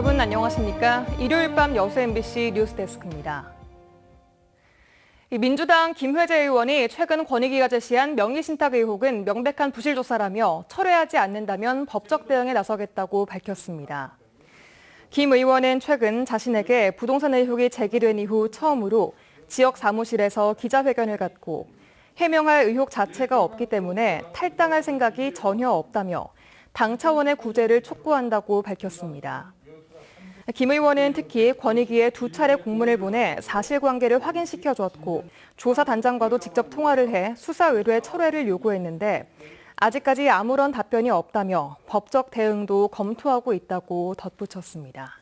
여러분 안녕하십니까? 일요일 밤 여수 MBC 뉴스데스크입니다. 민주당 김회재 의원이 최근 권익위가 제시한 명의신탁 의혹은 명백한 부실조사라며 철회하지 않는다면 법적 대응에 나서겠다고 밝혔습니다. 김 의원은 최근 자신에게 부동산 의혹이 제기된 이후 처음으로 지역 사무실에서 기자회견을 갖고 해명할 의혹 자체가 없기 때문에 탈당할 생각이 전혀 없다며 당 차원의 구제를 촉구한다고 밝혔습니다. 김 의원은 특히 권익위에 2차례 공문을 보내 사실관계를 확인시켜줬고 조사단장과도 직접 통화를 해 수사 의뢰 철회를 요구했는데 아직까지 아무런 답변이 없다며 법적 대응도 검토하고 있다고 덧붙였습니다.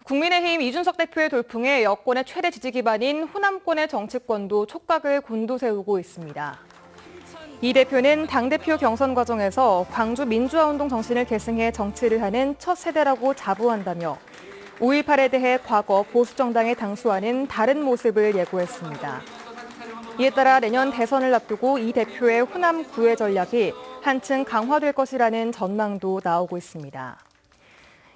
국민의힘 이준석 대표의 돌풍에 여권의 최대 지지 기반인 호남권의 정치권도 촉각을 곤두세우고 있습니다. 이 대표는 당대표 경선 과정에서 광주 민주화운동 정신을 계승해 정치를 하는 첫 세대라고 자부한다며 5.18에 대해 과거 보수정당에 당수와는 다른 모습을 예고했습니다. 이에 따라 내년 대선을 앞두고 이 대표의 호남 구애 전략이 한층 강화될 것이라는 전망도 나오고 있습니다.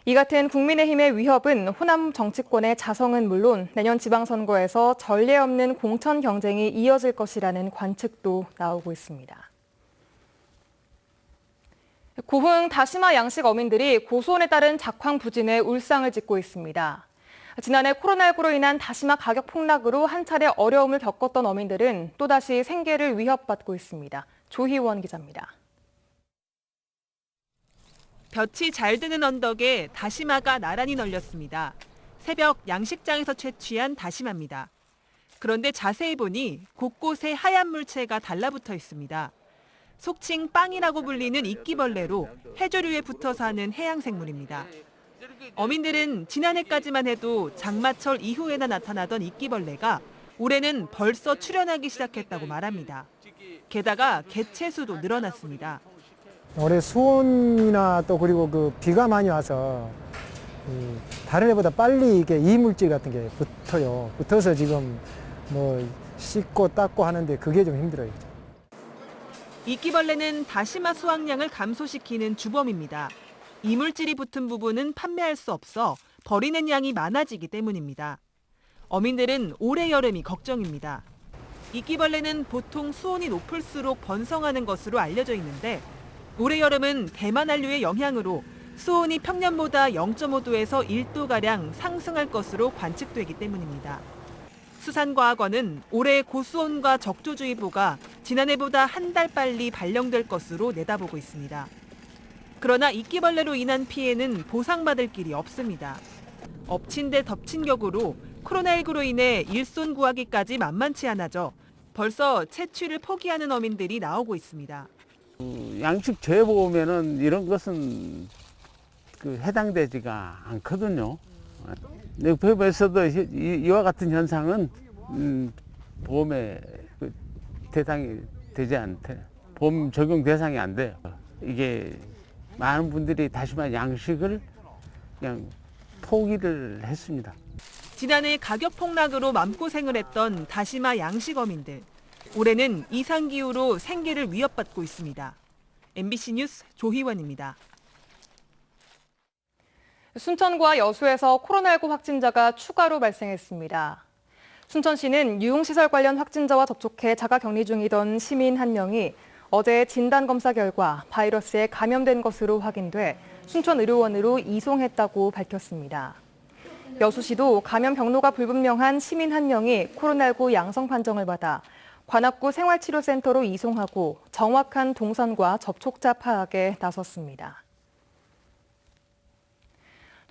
이 같은 국민의힘의 위협은 호남 정치권의 자성은 물론 내년 지방선거에서 전례 없는 공천 경쟁이 이어질 것이라는 관측도 나오고 있습니다. 고흥 다시마 양식 어민들이 고수온에 따른 작황 부진에 울상을 짓고 있습니다. 지난해 코로나19로 인한 다시마 가격 폭락으로 한 차례 어려움을 겪었던 어민들은 또다시 생계를 위협받고 있습니다. 조희원 기자입니다. 볕이 잘 드는 언덕에 다시마가 나란히 널렸습니다. 새벽 양식장에서 채취한 다시마입니다. 그런데 자세히 보니 곳곳에 하얀 물체가 달라붙어 있습니다. 속칭 빵이라고 불리는 이끼벌레로 해조류에 붙어 사는 해양생물입니다. 어민들은 지난해까지만 해도 장마철 이후에나 나타나던 이끼벌레가 올해는 벌써 출현하기 시작했다고 말합니다. 게다가 개체 수도 늘어났습니다. 올해 수온이나 또 그리고 그 비가 많이 와서 다른 해보다 빨리 이게 이물질 같은 게 붙어요. 붙어서 지금 뭐 씻고 닦고 하는데 그게 좀 힘들어요. 이끼벌레는 다시마 수확량을 감소시키는 주범입니다. 이물질이 붙은 부분은 판매할 수 없어 버리는 양이 많아지기 때문입니다. 어민들은 올해 여름이 걱정입니다. 이끼벌레는 보통 수온이 높을수록 번성하는 것으로 알려져 있는데 올해 여름은 대만 한류의 영향으로 수온이 평년보다 0.5도에서 1도가량 상승할 것으로 관측되기 때문입니다. 수산과학원은 올해 고수온과 적조주의보가 지난해보다 한 달 빨리 발령될 것으로 내다보고 있습니다. 그러나 이끼벌레로 인한 피해는 보상받을 길이 없습니다. 엎친 데 덮친 격으로 코로나19로 인해 일손 구하기까지 만만치 않아져 벌써 채취를 포기하는 어민들이 나오고 있습니다. 양식 제보 보면은 이런 것은 해당되지가 않거든요. 법에서도 이와 같은 현상은 보험에 대상이 되지 않대. 보험 적용 대상이 안 돼요. 이게 많은 분들이 다시마 양식을 그냥 포기를 했습니다. 지난해 가격 폭락으로 맘고생을 했던 다시마 양식 어민들. 올해는 이상기후로 생계를 위협받고 있습니다. MBC 뉴스 조희원입니다. 순천과 여수에서 코로나19 확진자가 추가로 발생했습니다. 순천시는 유흥시설 관련 확진자와 접촉해 자가격리 중이던 시민 한 명이 어제 진단검사 결과 바이러스에 감염된 것으로 확인돼 순천의료원으로 이송했다고 밝혔습니다. 여수시도 감염 경로가 불분명한 시민 한 명이 코로나19 양성 판정을 받아 관악구 생활치료센터로 이송하고 정확한 동선과 접촉자 파악에 나섰습니다.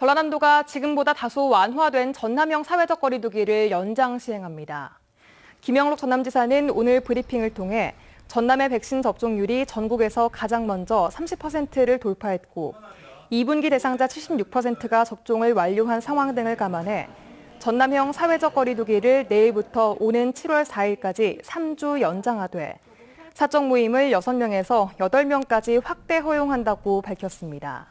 전라남도가 지금보다 다소 완화된 전남형 사회적 거리 두기를 연장 시행합니다. 김영록 전남지사는 오늘 브리핑을 통해 전남의 백신 접종률이 전국에서 가장 먼저 30%를 돌파했고 2분기 대상자 76%가 접종을 완료한 상황 등을 감안해 전남형 사회적 거리 두기를 내일부터 오는 7월 4일까지 3주 연장하되 사적 모임을 6명에서 8명까지 확대 허용한다고 밝혔습니다.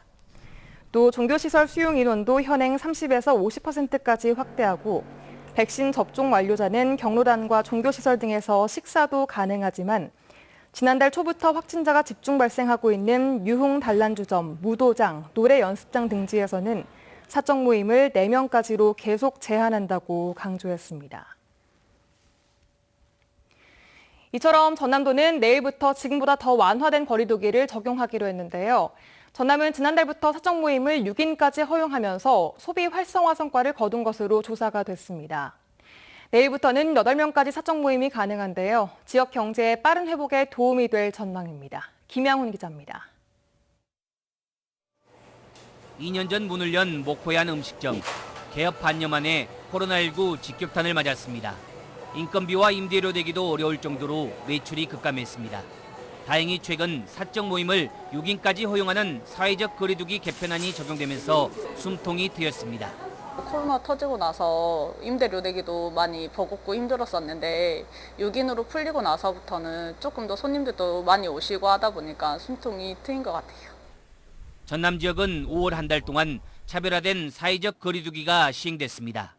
또 종교시설 수용 인원도 현행 30에서 50%까지 확대하고 백신 접종 완료자는 경로당과 종교시설 등에서 식사도 가능하지만 지난달 초부터 확진자가 집중 발생하고 있는 유흥 단란주점, 무도장, 노래 연습장 등지에서는 사적 모임을 4명까지로 계속 제한한다고 강조했습니다. 이처럼 전남도는 내일부터 지금보다 더 완화된 거리두기를 적용하기로 했는데요. 전남은 지난달부터 사적 모임을 6인까지 허용하면서 소비 활성화 성과를 거둔 것으로 조사가 됐습니다. 내일부터는 8명까지 사적 모임이 가능한데요. 지역 경제의 빠른 회복에 도움이 될 전망입니다. 김양훈 기자입니다. 2년 전 문을 연 목포의 한 음식점. 개업 반년 만에 코로나19 직격탄을 맞았습니다. 인건비와 임대료 대기도 어려울 정도로 매출이 급감했습니다. 다행히 최근 사적 모임을 6인까지 허용하는 사회적 거리두기 개편안이 적용되면서 숨통이 트였습니다. 코로나 터지고 나서 임대료 내기도 많이 버겁고 힘들었었는데 6인으로 풀리고 나서부터는 조금 더 손님들도 많이 오시고 하다 보니까 숨통이 트인 것 같아요. 전남 지역은 5월 한 달 동안 차별화된 사회적 거리두기가 시행됐습니다.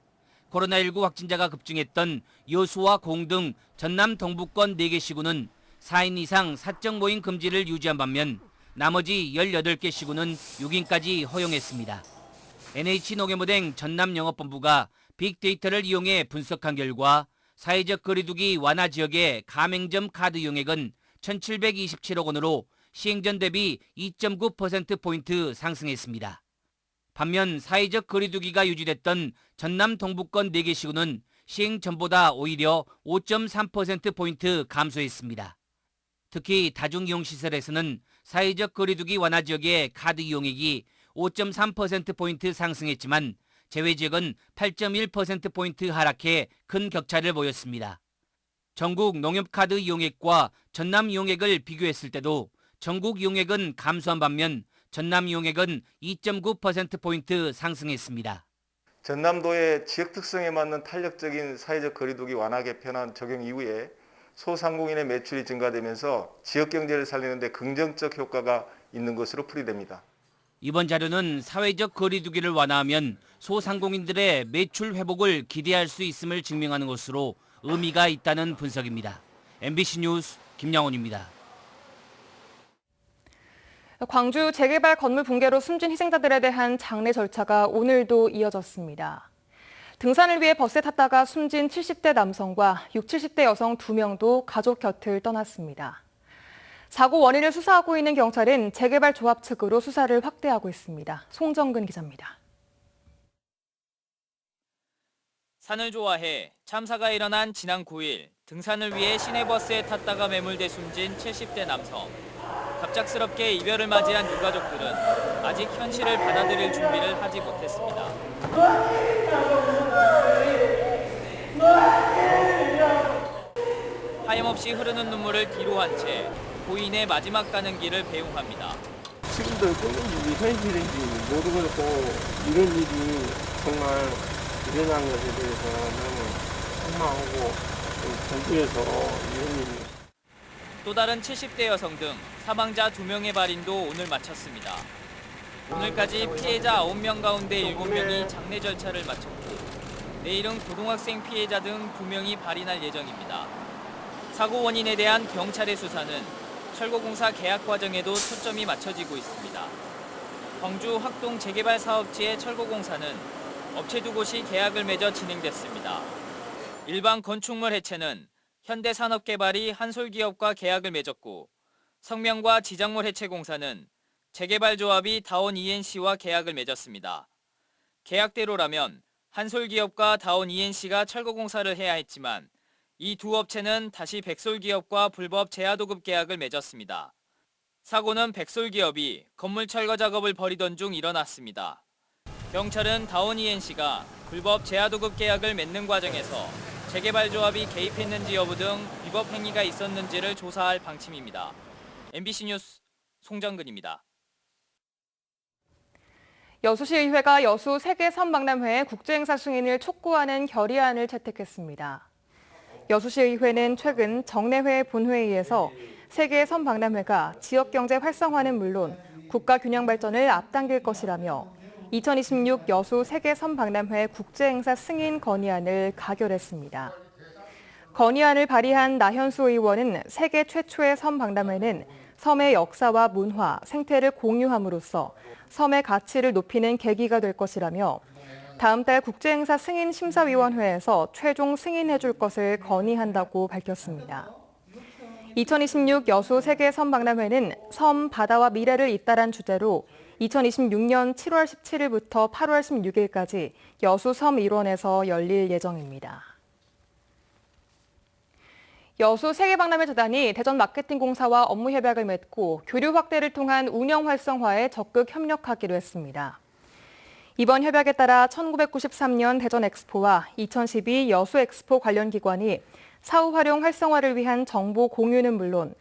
코로나19 확진자가 급증했던 여수와 공 등 전남 동부권 4개 시군은 4인 이상 사적 모임 금지를 유지한 반면 나머지 18개 시군은 6인까지 허용했습니다. NH농협은행 전남영업본부가 빅데이터를 이용해 분석한 결과 사회적 거리두기 완화 지역의 가맹점 카드 이용액은 1,727억 원으로 시행 전 대비 2.9%포인트 상승했습니다. 반면 사회적 거리두기가 유지됐던 전남 동부권 4개 시군은 시행 전보다 오히려 5.3%포인트 감소했습니다. 특히 다중이용시설에서는 사회적 거리두기 완화 지역의 카드 이용액이 5.3%포인트 상승했지만 제외 지역은 8.1%포인트 하락해 큰 격차를 보였습니다. 전국 농협카드 이용액과 전남 이용액을 비교했을 때도 전국 이용액은 감소한 반면 전남 이용액은 2.9%포인트 상승했습니다. 전남도의 지역 특성에 맞는 탄력적인 사회적 거리두기 완화 개편안 적용 이후에 소상공인의 매출이 증가되면서 지역 경제를 살리는 데 긍정적 효과가 있는 것으로 풀이됩니다. 이번 자료는 사회적 거리두기를 완화하면 소상공인들의 매출 회복을 기대할 수 있음을 증명하는 것으로 의미가 있다는 분석입니다. MBC 뉴스 김양훈입니다. 광주 재개발 건물 붕괴로 숨진 희생자들에 대한 장례 절차가 오늘도 이어졌습니다. 등산을 위해 버스에 탔다가 숨진 70대 남성과 60, 70대 여성 2명도 가족 곁을 떠났습니다. 사고 원인을 수사하고 있는 경찰은 재개발 조합 측으로 수사를 확대하고 있습니다. 송정근 기자입니다. 산을 좋아해 참사가 일어난 지난 9일 등산을 위해 시내버스에 탔다가 매몰돼 숨진 70대 남성. 갑작스럽게 이별을 맞이한 유가족들은 아직 현실을 받아들일 준비를 하지 못했습니다. 하염없이 흐르는 눈물을 뒤로 한 채 고인의 마지막 가는 길을 배웅합니다. 지금도 끊임없이 현실인지 모르겠고 이런 일이 정말 일어난 것에 대해서 너무 실망하고 정부에서 이런 일이 또 다른 70대 여성 등 사망자 2명의 발인도 오늘 마쳤습니다. 오늘까지 피해자 9명 가운데 7명이 장례 절차를 마쳤고 내일은 고등학생 피해자 등 2명이 발인할 예정입니다. 사고 원인에 대한 경찰의 수사는 철거공사 계약 과정에도 초점이 맞춰지고 있습니다. 광주 학동 재개발 사업지의 철거공사는 업체 2곳이 계약을 맺어 진행됐습니다. 일반 건축물 해체는 현대산업개발이 한솔기업과 계약을 맺었고 성명과 지작물 해체공사는 재개발조합이 다온 ENC와 계약을 맺었습니다. 계약대로라면 한솔기업과 다온 ENC가 철거공사를 해야 했지만 이 두 업체는 다시 백솔기업과 불법 재하도급 계약을 맺었습니다. 사고는 백솔기업이 건물 철거 작업을 벌이던 중 일어났습니다. 경찰은 다온 ENC가 불법 재하도급 계약을 맺는 과정에서 재개발조합이 개입했는지 여부 등 위법 행위가 있었는지를 조사할 방침입니다. MBC 뉴스 송정근입니다. 여수시의회가 여수 세계선박람회 국제행사 승인을 촉구하는 결의안을 채택했습니다. 여수시의회는 최근 정례회 본회의에서 세계선박람회가 지역경제 활성화는 물론 국가 균형 발전을 앞당길 것이라며 2026 여수 세계선박람회 국제행사 승인 건의안을 가결했습니다. 건의안을 발의한 나현수 의원은 세계 최초의 섬 박람회는 섬의 역사와 문화, 생태를 공유함으로써 섬의 가치를 높이는 계기가 될 것이라며 다음 달 국제행사 승인심사위원회에서 최종 승인해줄 것을 건의한다고 밝혔습니다. 2026 여수 세계 섬 박람회는 섬, 바다와 미래를 잇따란 주제로 2026년 7월 17일부터 8월 16일까지 여수 섬 일원에서 열릴 예정입니다. 여수 세계박람회재단이 대전마케팅공사와 업무 협약을 맺고 교류 확대를 통한 운영 활성화에 적극 협력하기로 했습니다. 이번 협약에 따라 1993년 대전엑스포와 2012 여수엑스포 관련 기관이 사후 활용 활성화를 위한 정보 공유는 물론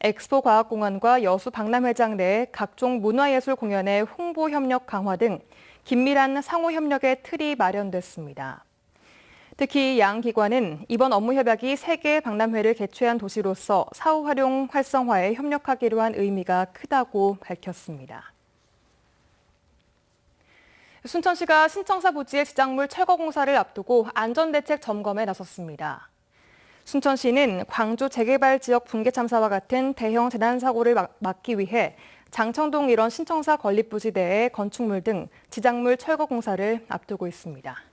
엑스포과학공원과 여수박람회장 내 각종 문화예술 공연의 홍보 협력 강화 등 긴밀한 상호 협력의 틀이 마련됐습니다. 특히 양 기관은 이번 업무 협약이 세계 박람회를 개최한 도시로서 사후 활용 활성화에 협력하기로 한 의미가 크다고 밝혔습니다. 순천시가 신청사 부지의 지작물 철거 공사를 앞두고 안전대책 점검에 나섰습니다. 순천시는 광주 재개발 지역 붕괴 참사와 같은 대형 재난 사고를 막기 위해 장청동 일원 신청사 건립 부지 내의 건축물 등 지작물 철거 공사를 앞두고 있습니다.